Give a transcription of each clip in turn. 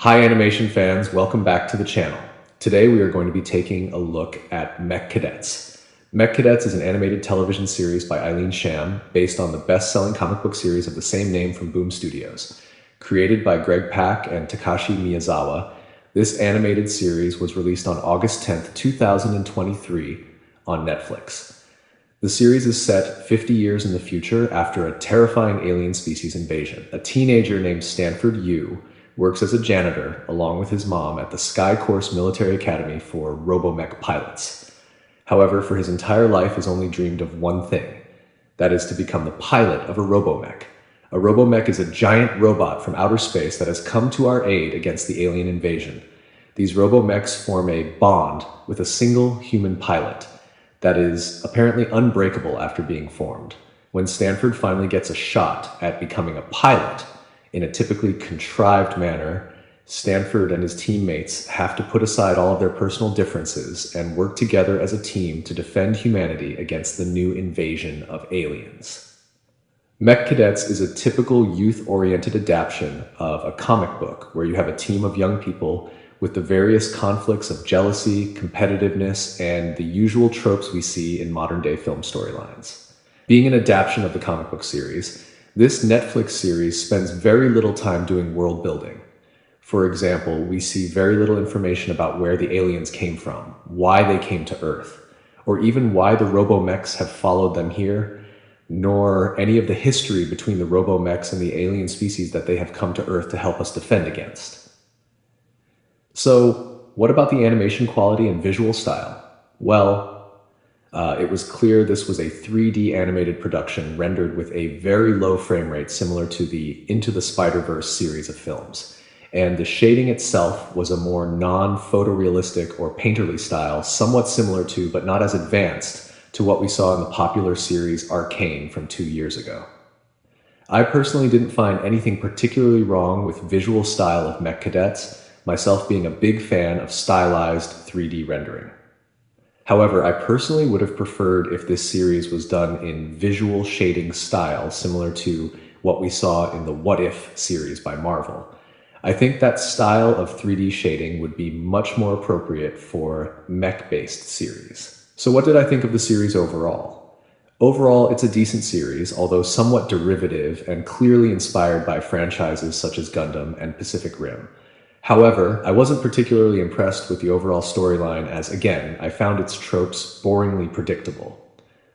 Hi animation fans, welcome back to the channel. Today we are going to be taking a look at Mech Cadets. Mech Cadets is an animated television series by Eileen Sham based on the best-selling comic book series of the same name from Boom Studios. Created by Greg Pak and Takashi Miyazawa, this animated series was released on August 10th, 2023 on Netflix. The series is set 50 years in the future after a terrifying alien species invasion. A teenager named Stanford Yu works as a janitor along with his mom at the Sky Course Military Academy for RoboMech pilots. However, for his entire life has only dreamed of one thing, that is to become the pilot of a RoboMech. A RoboMech is a giant robot from outer space that has come to our aid against the alien invasion. These RoboMechs form a bond with a single human pilot that is apparently unbreakable after being formed. When Stanford finally gets a shot at becoming a pilot, in a typically contrived manner, Stanford and his teammates have to put aside all of their personal differences and work together as a team to defend humanity against the new invasion of aliens. Mech Cadets is a typical youth-oriented adaptation of a comic book where you have a team of young people with the various conflicts of jealousy, competitiveness, and the usual tropes we see in modern-day film storylines. Being an adaptation of the comic book series, this Netflix series spends very little time doing world building. For example, we see very little information about where the aliens came from, why they came to Earth, or even why the RoboMechs have followed them here, nor any of the history between the RoboMechs and the alien species that they have come to Earth to help us defend against. So, what about the animation quality and visual style? Well, it was clear this was a 3D animated production rendered with a very low frame rate similar to the Into the Spider-Verse series of films. And the shading itself was a more non-photorealistic or painterly style, somewhat similar to, but not as advanced, to what we saw in the popular series Arcane from 2 years ago. I personally didn't find anything particularly wrong with visual style of Mech Cadets, myself being a big fan of stylized 3D rendering. However, I personally would have preferred if this series was done in visual shading style, similar to what we saw in the What If series by Marvel. I think that style of 3D shading would be much more appropriate for mech-based series. So what did I think of the series overall? Overall, it's a decent series, although somewhat derivative and clearly inspired by franchises such as Gundam and Pacific Rim. However, I wasn't particularly impressed with the overall storyline as, again, I found its tropes boringly predictable.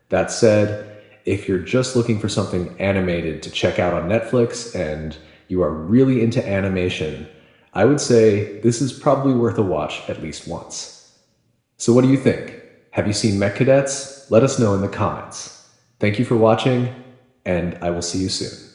That said, if you're just looking for something animated to check out on Netflix and you are really into animation, I would say this is probably worth a watch at least once. So what do you think? Have you seen Mech Cadets? Let us know in the comments. Thank you for watching, and I will see you soon.